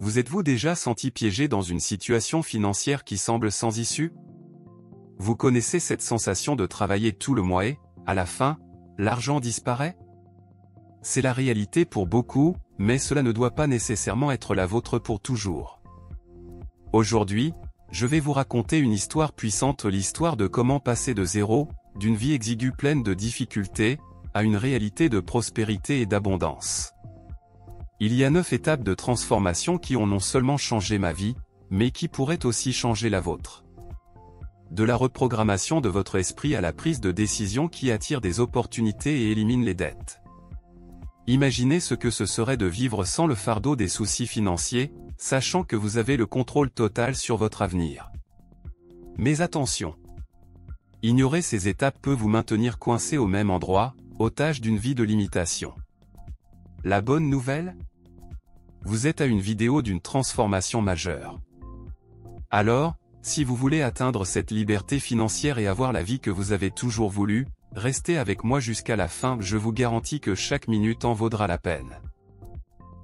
Vous êtes-vous déjà senti piégé dans une situation financière qui semble sans issue? Vous connaissez cette sensation de travailler tout le mois et, à la fin, l'argent disparaît? C'est la réalité pour beaucoup, mais cela ne doit pas nécessairement être la vôtre pour toujours. Aujourd'hui, je vais vous raconter une histoire puissante, l'histoire de comment passer de zéro, d'une vie exiguë pleine de difficultés, à une réalité de prospérité et d'abondance. Il y a 9 étapes de transformation qui ont non seulement changé ma vie, mais qui pourraient aussi changer la vôtre. De la reprogrammation de votre esprit à la prise de décision qui attire des opportunités et élimine les dettes. Imaginez ce que ce serait de vivre sans le fardeau des soucis financiers, sachant que vous avez le contrôle total sur votre avenir. Mais attention! Ignorer ces étapes peut vous maintenir coincé au même endroit, otage d'une vie de limitation. La bonne nouvelle? Vous êtes à une vidéo d'une transformation majeure. Alors, si vous voulez atteindre cette liberté financière et avoir la vie que vous avez toujours voulu, restez avec moi jusqu'à la fin, je vous garantis que chaque minute en vaudra la peine.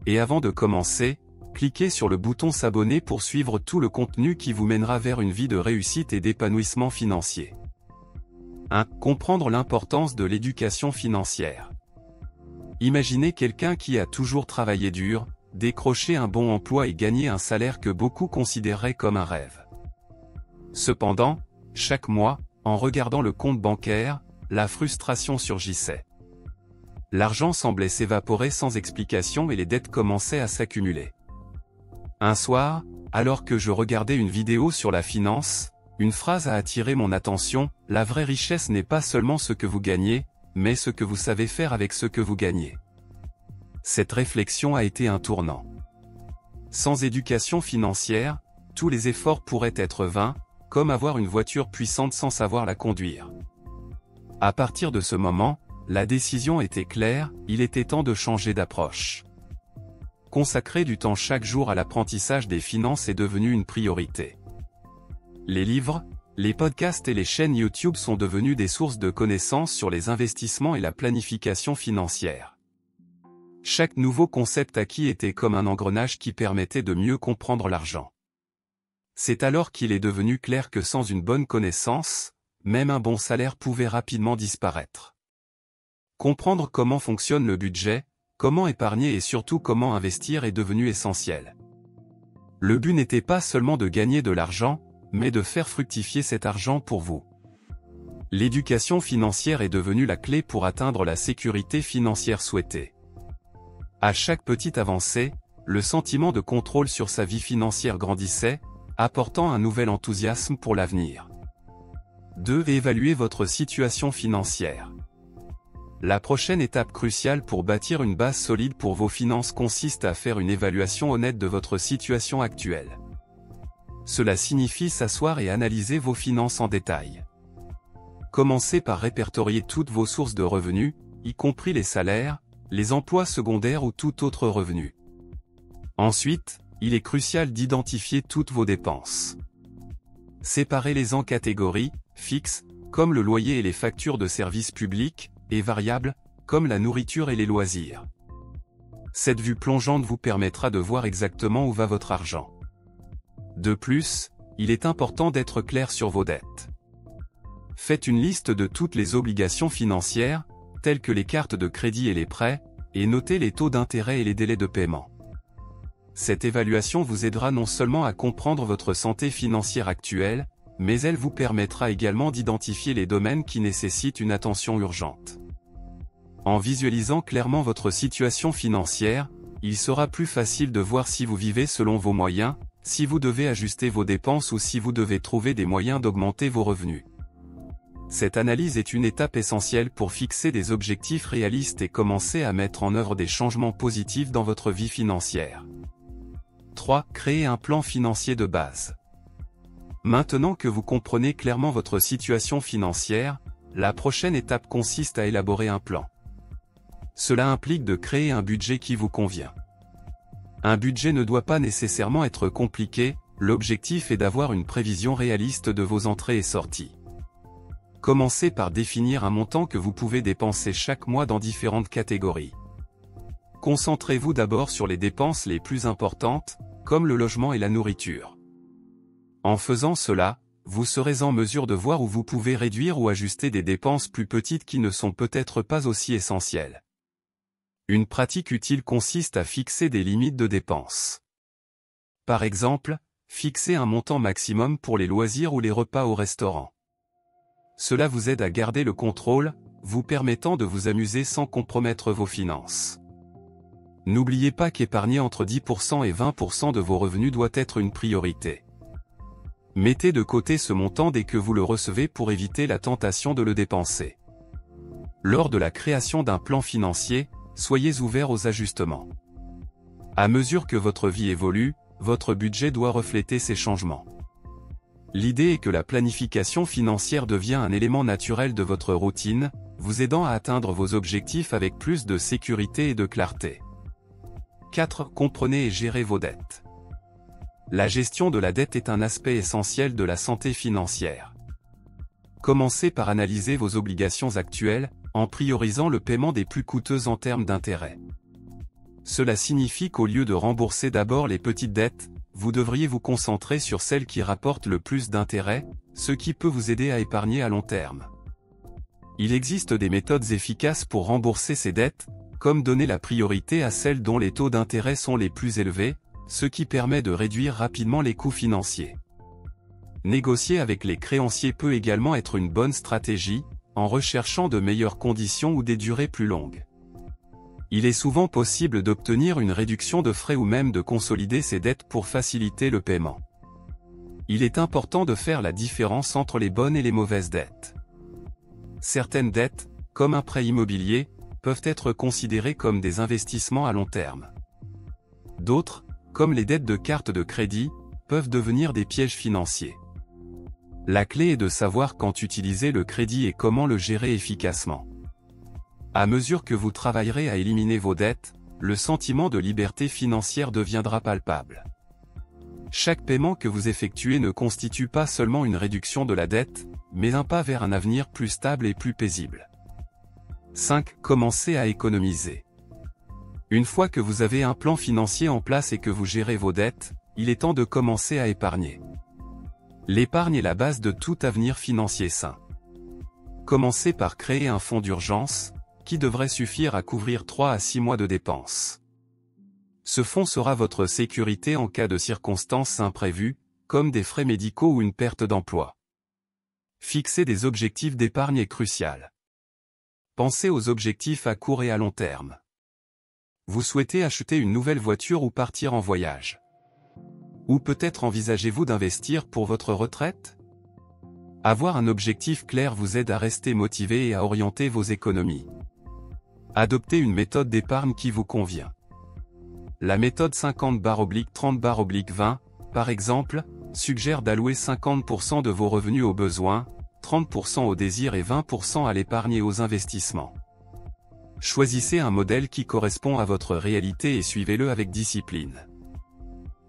Et avant de commencer, cliquez sur le bouton s'abonner pour suivre tout le contenu qui vous mènera vers une vie de réussite et d'épanouissement financier. 1. Comprendre l'importance de l'éducation financière. Imaginez quelqu'un qui a toujours travaillé dur, décroché un bon emploi et gagné un salaire que beaucoup considéreraient comme un rêve. Cependant, chaque mois, en regardant le compte bancaire, la frustration surgissait. L'argent semblait s'évaporer sans explication et les dettes commençaient à s'accumuler. Un soir, alors que je regardais une vidéo sur la finance, une phrase a attiré mon attention: la vraie richesse n'est pas seulement ce que vous gagnez, mais ce que vous savez faire avec ce que vous gagnez. Cette réflexion a été un tournant. Sans éducation financière, tous les efforts pourraient être vains, comme avoir une voiture puissante sans savoir la conduire. À partir de ce moment, la décision était claire, il était temps de changer d'approche. Consacrer du temps chaque jour à l'apprentissage des finances est devenu une priorité. Les livres, les podcasts et les chaînes YouTube sont devenus des sources de connaissances sur les investissements et la planification financière. Chaque nouveau concept acquis était comme un engrenage qui permettait de mieux comprendre l'argent. C'est alors qu'il est devenu clair que sans une bonne connaissance, même un bon salaire pouvait rapidement disparaître. Comprendre comment fonctionne le budget, comment épargner et surtout comment investir est devenu essentiel. Le but n'était pas seulement de gagner de l'argent, mais de faire fructifier cet argent pour vous. L'éducation financière est devenue la clé pour atteindre la sécurité financière souhaitée. À chaque petite avancée, le sentiment de contrôle sur sa vie financière grandissait, apportant un nouvel enthousiasme pour l'avenir. 2. Évaluer votre situation financière. La prochaine étape cruciale pour bâtir une base solide pour vos finances consiste à faire une évaluation honnête de votre situation actuelle. Cela signifie s'asseoir et analyser vos finances en détail. Commencez par répertorier toutes vos sources de revenus, y compris les salaires, les emplois secondaires ou tout autre revenu. Ensuite, il est crucial d'identifier toutes vos dépenses. Séparez-les en catégories, fixes, comme le loyer et les factures de services publics, et variables, comme la nourriture et les loisirs. Cette vue plongeante vous permettra de voir exactement où va votre argent. De plus, il est important d'être clair sur vos dettes. Faites une liste de toutes les obligations financières, telles que les cartes de crédit et les prêts, et notez les taux d'intérêt et les délais de paiement. Cette évaluation vous aidera non seulement à comprendre votre santé financière actuelle, mais elle vous permettra également d'identifier les domaines qui nécessitent une attention urgente. En visualisant clairement votre situation financière, il sera plus facile de voir si vous vivez selon vos moyens, si vous devez ajuster vos dépenses ou si vous devez trouver des moyens d'augmenter vos revenus. Cette analyse est une étape essentielle pour fixer des objectifs réalistes et commencer à mettre en œuvre des changements positifs dans votre vie financière. 3. Créer un plan financier de base. Maintenant que vous comprenez clairement votre situation financière, la prochaine étape consiste à élaborer un plan. Cela implique de créer un budget qui vous convient. Un budget ne doit pas nécessairement être compliqué, l'objectif est d'avoir une prévision réaliste de vos entrées et sorties. Commencez par définir un montant que vous pouvez dépenser chaque mois dans différentes catégories. Concentrez-vous d'abord sur les dépenses les plus importantes, comme le logement et la nourriture. En faisant cela, vous serez en mesure de voir où vous pouvez réduire ou ajuster des dépenses plus petites qui ne sont peut-être pas aussi essentielles. Une pratique utile consiste à fixer des limites de dépenses. Par exemple, fixez un montant maximum pour les loisirs ou les repas au restaurant. Cela vous aide à garder le contrôle, vous permettant de vous amuser sans compromettre vos finances. N'oubliez pas qu'épargner entre 10% et 20% de vos revenus doit être une priorité. Mettez de côté ce montant dès que vous le recevez pour éviter la tentation de le dépenser. Lors de la création d'un plan financier, soyez ouvert aux ajustements. À mesure que votre vie évolue, votre budget doit refléter ces changements. L'idée est que la planification financière devient un élément naturel de votre routine, vous aidant à atteindre vos objectifs avec plus de sécurité et de clarté. 4. Comprenez et gérez vos dettes. La gestion de la dette est un aspect essentiel de la santé financière. Commencez par analyser vos obligations actuelles, en priorisant le paiement des plus coûteuses en termes d'intérêt. Cela signifie qu'au lieu de rembourser d'abord les petites dettes, vous devriez vous concentrer sur celles qui rapportent le plus d'intérêt, ce qui peut vous aider à épargner à long terme. Il existe des méthodes efficaces pour rembourser ces dettes, comme donner la priorité à celles dont les taux d'intérêt sont les plus élevés, ce qui permet de réduire rapidement les coûts financiers. Négocier avec les créanciers peut également être une bonne stratégie, en recherchant de meilleures conditions ou des durées plus longues. Il est souvent possible d'obtenir une réduction de frais ou même de consolider ses dettes pour faciliter le paiement. Il est important de faire la différence entre les bonnes et les mauvaises dettes. Certaines dettes, comme un prêt immobilier, peuvent être considérées comme des investissements à long terme. D'autres, comme les dettes de carte de crédit, peuvent devenir des pièges financiers. La clé est de savoir quand utiliser le crédit et comment le gérer efficacement. À mesure que vous travaillerez à éliminer vos dettes, le sentiment de liberté financière deviendra palpable. Chaque paiement que vous effectuez ne constitue pas seulement une réduction de la dette, mais un pas vers un avenir plus stable et plus paisible. 5. Commencez à économiser. Une fois que vous avez un plan financier en place et que vous gérez vos dettes, il est temps de commencer à épargner. L'épargne est la base de tout avenir financier sain. Commencez par créer un fonds d'urgence, qui devrait suffire à couvrir 3 à 6 mois de dépenses. Ce fonds sera votre sécurité en cas de circonstances imprévues, comme des frais médicaux ou une perte d'emploi. Fixer des objectifs d'épargne est crucial. Pensez aux objectifs à court et à long terme. Vous souhaitez acheter une nouvelle voiture ou partir en voyage? Ou peut-être envisagez-vous d'investir pour votre retraite? Avoir un objectif clair vous aide à rester motivé et à orienter vos économies. Adoptez une méthode d'épargne qui vous convient. La méthode 50/30/20, par exemple, suggère d'allouer 50% de vos revenus aux besoins, 30% aux désirs et 20% à l'épargne et aux investissements. Choisissez un modèle qui correspond à votre réalité et suivez-le avec discipline.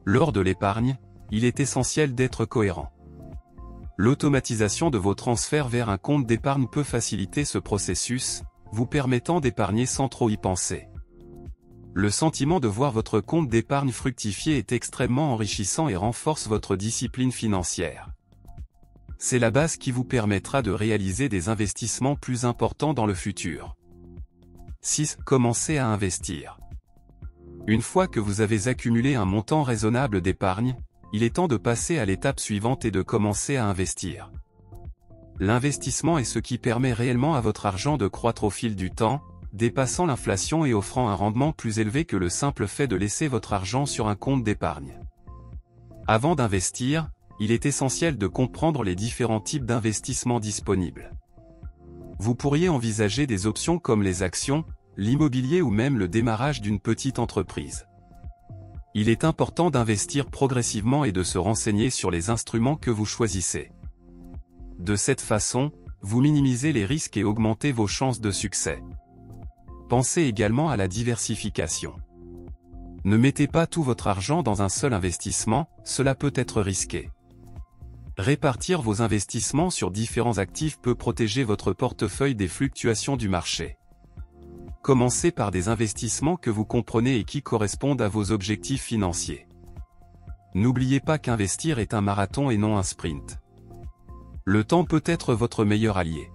Lors de l'épargne, il est essentiel d'être cohérent. L'automatisation de vos transferts vers un compte d'épargne peut faciliter ce processus, vous permettant d'épargner sans trop y penser. Le sentiment de voir votre compte d'épargne fructifier est extrêmement enrichissant et renforce votre discipline financière. C'est la base qui vous permettra de réaliser des investissements plus importants dans le futur. 6. Commencez à investir. Une fois que vous avez accumulé un montant raisonnable d'épargne, il est temps de passer à l'étape suivante et de commencer à investir. L'investissement est ce qui permet réellement à votre argent de croître au fil du temps, dépassant l'inflation et offrant un rendement plus élevé que le simple fait de laisser votre argent sur un compte d'épargne. Avant d'investir, il est essentiel de comprendre les différents types d'investissements disponibles. Vous pourriez envisager des options comme les actions, l'immobilier ou même le démarrage d'une petite entreprise. Il est important d'investir progressivement et de se renseigner sur les instruments que vous choisissez. De cette façon, vous minimisez les risques et augmentez vos chances de succès. Pensez également à la diversification. Ne mettez pas tout votre argent dans un seul investissement, cela peut être risqué. Répartir vos investissements sur différents actifs peut protéger votre portefeuille des fluctuations du marché. Commencez par des investissements que vous comprenez et qui correspondent à vos objectifs financiers. N'oubliez pas qu'investir est un marathon et non un sprint. Le temps peut être votre meilleur allié.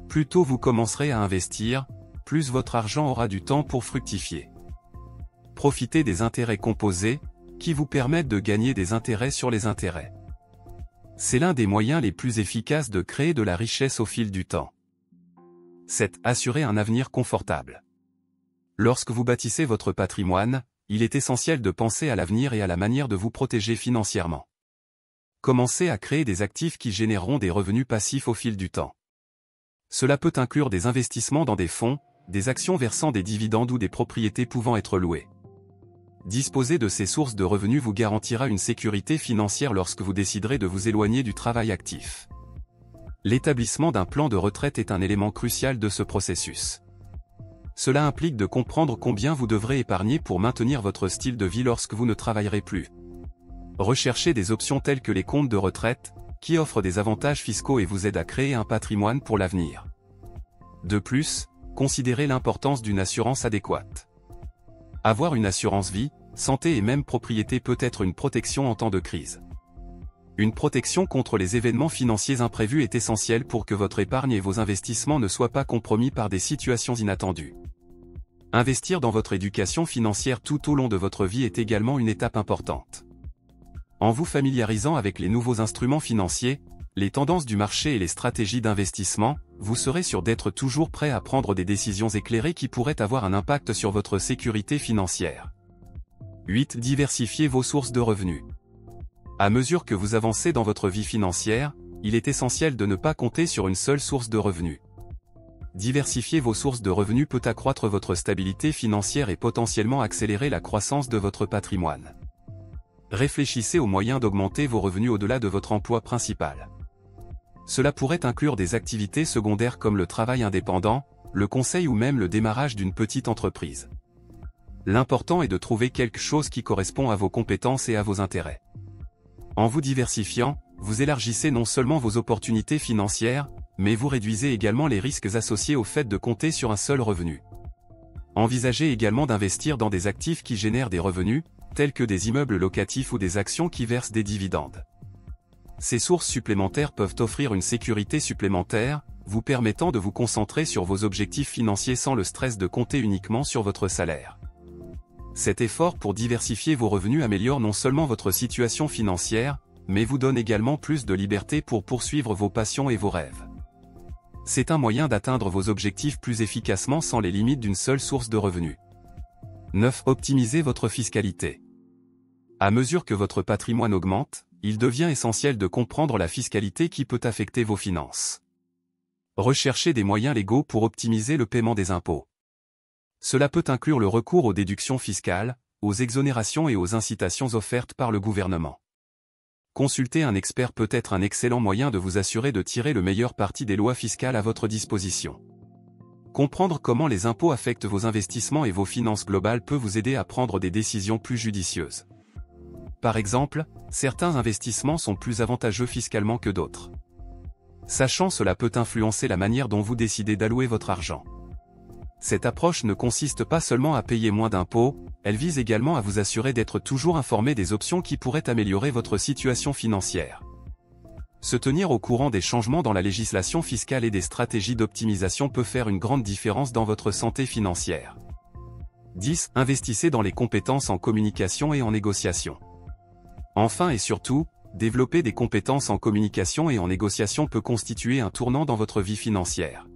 Plus tôt vous commencerez à investir, plus votre argent aura du temps pour fructifier. Profitez des intérêts composés, qui vous permettent de gagner des intérêts sur les intérêts. C'est l'un des moyens les plus efficaces de créer de la richesse au fil du temps. 7. Assurer un avenir confortable. Lorsque vous bâtissez votre patrimoine, il est essentiel de penser à l'avenir et à la manière de vous protéger financièrement. Commencez à créer des actifs qui généreront des revenus passifs au fil du temps. Cela peut inclure des investissements dans des fonds, des actions versant des dividendes ou des propriétés pouvant être louées. Disposer de ces sources de revenus vous garantira une sécurité financière lorsque vous déciderez de vous éloigner du travail actif. L'établissement d'un plan de retraite est un élément crucial de ce processus. Cela implique de comprendre combien vous devrez épargner pour maintenir votre style de vie lorsque vous ne travaillerez plus. Recherchez des options telles que les comptes de retraite, qui offrent des avantages fiscaux et vous aident à créer un patrimoine pour l'avenir. De plus, considérez l'importance d'une assurance adéquate. Avoir une assurance vie, santé et même propriété peut être une protection en temps de crise. Une protection contre les événements financiers imprévus est essentielle pour que votre épargne et vos investissements ne soient pas compromis par des situations inattendues. Investir dans votre éducation financière tout au long de votre vie est également une étape importante. En vous familiarisant avec les nouveaux instruments financiers, les tendances du marché et les stratégies d'investissement, vous serez sûr d'être toujours prêt à prendre des décisions éclairées qui pourraient avoir un impact sur votre sécurité financière. 8. Diversifiez vos sources de revenus. À mesure que vous avancez dans votre vie financière, il est essentiel de ne pas compter sur une seule source de revenus. Diversifier vos sources de revenus peut accroître votre stabilité financière et potentiellement accélérer la croissance de votre patrimoine. Réfléchissez aux moyens d'augmenter vos revenus au-delà de votre emploi principal. Cela pourrait inclure des activités secondaires comme le travail indépendant, le conseil ou même le démarrage d'une petite entreprise. L'important est de trouver quelque chose qui correspond à vos compétences et à vos intérêts. En vous diversifiant, vous élargissez non seulement vos opportunités financières, mais vous réduisez également les risques associés au fait de compter sur un seul revenu. Envisagez également d'investir dans des actifs qui génèrent des revenus, tels que des immeubles locatifs ou des actions qui versent des dividendes. Ces sources supplémentaires peuvent offrir une sécurité supplémentaire, vous permettant de vous concentrer sur vos objectifs financiers sans le stress de compter uniquement sur votre salaire. Cet effort pour diversifier vos revenus améliore non seulement votre situation financière, mais vous donne également plus de liberté pour poursuivre vos passions et vos rêves. C'est un moyen d'atteindre vos objectifs plus efficacement sans les limites d'une seule source de revenus. 9. Optimisez votre fiscalité. À mesure que votre patrimoine augmente, il devient essentiel de comprendre la fiscalité qui peut affecter vos finances. Recherchez des moyens légaux pour optimiser le paiement des impôts. Cela peut inclure le recours aux déductions fiscales, aux exonérations et aux incitations offertes par le gouvernement. Consulter un expert peut être un excellent moyen de vous assurer de tirer le meilleur parti des lois fiscales à votre disposition. Comprendre comment les impôts affectent vos investissements et vos finances globales peut vous aider à prendre des décisions plus judicieuses. Par exemple, certains investissements sont plus avantageux fiscalement que d'autres. Sachant cela peut influencer la manière dont vous décidez d'allouer votre argent. Cette approche ne consiste pas seulement à payer moins d'impôts, elle vise également à vous assurer d'être toujours informé des options qui pourraient améliorer votre situation financière. Se tenir au courant des changements dans la législation fiscale et des stratégies d'optimisation peut faire une grande différence dans votre santé financière. 10. Investissez dans les compétences en communication et en négociation. Enfin et surtout, développer des compétences en communication et en négociation peut constituer un tournant dans votre vie financière.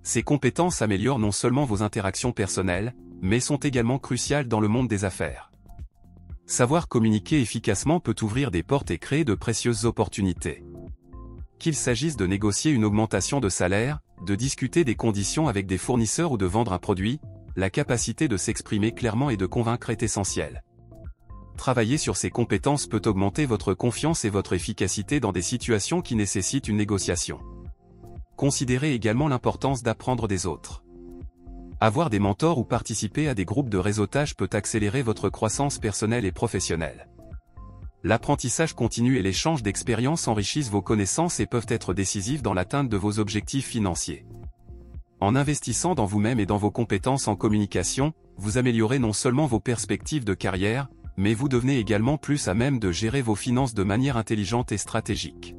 Ces compétences améliorent non seulement vos interactions personnelles, mais sont également cruciales dans le monde des affaires. Savoir communiquer efficacement peut ouvrir des portes et créer de précieuses opportunités. Qu'il s'agisse de négocier une augmentation de salaire, de discuter des conditions avec des fournisseurs ou de vendre un produit, la capacité de s'exprimer clairement et de convaincre est essentielle. Travailler sur ces compétences peut augmenter votre confiance et votre efficacité dans des situations qui nécessitent une négociation. Considérez également l'importance d'apprendre des autres. Avoir des mentors ou participer à des groupes de réseautage peut accélérer votre croissance personnelle et professionnelle. L'apprentissage continu et l'échange d'expériences enrichissent vos connaissances et peuvent être décisifs dans l'atteinte de vos objectifs financiers. En investissant dans vous-même et dans vos compétences en communication, vous améliorez non seulement vos perspectives de carrière, mais vous devenez également plus à même de gérer vos finances de manière intelligente et stratégique.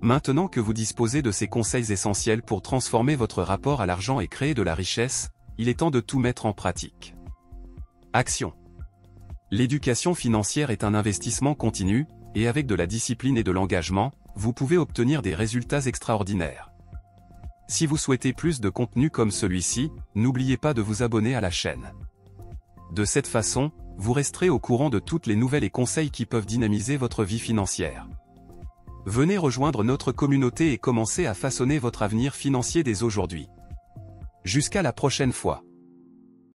Maintenant que vous disposez de ces conseils essentiels pour transformer votre rapport à l'argent et créer de la richesse, il est temps de tout mettre en pratique. Action. L'éducation financière est un investissement continu, et avec de la discipline et de l'engagement, vous pouvez obtenir des résultats extraordinaires. Si vous souhaitez plus de contenu comme celui-ci, n'oubliez pas de vous abonner à la chaîne. De cette façon, vous resterez au courant de toutes les nouvelles et conseils qui peuvent dynamiser votre vie financière. Venez rejoindre notre communauté et commencez à façonner votre avenir financier dès aujourd'hui. Jusqu'à la prochaine fois.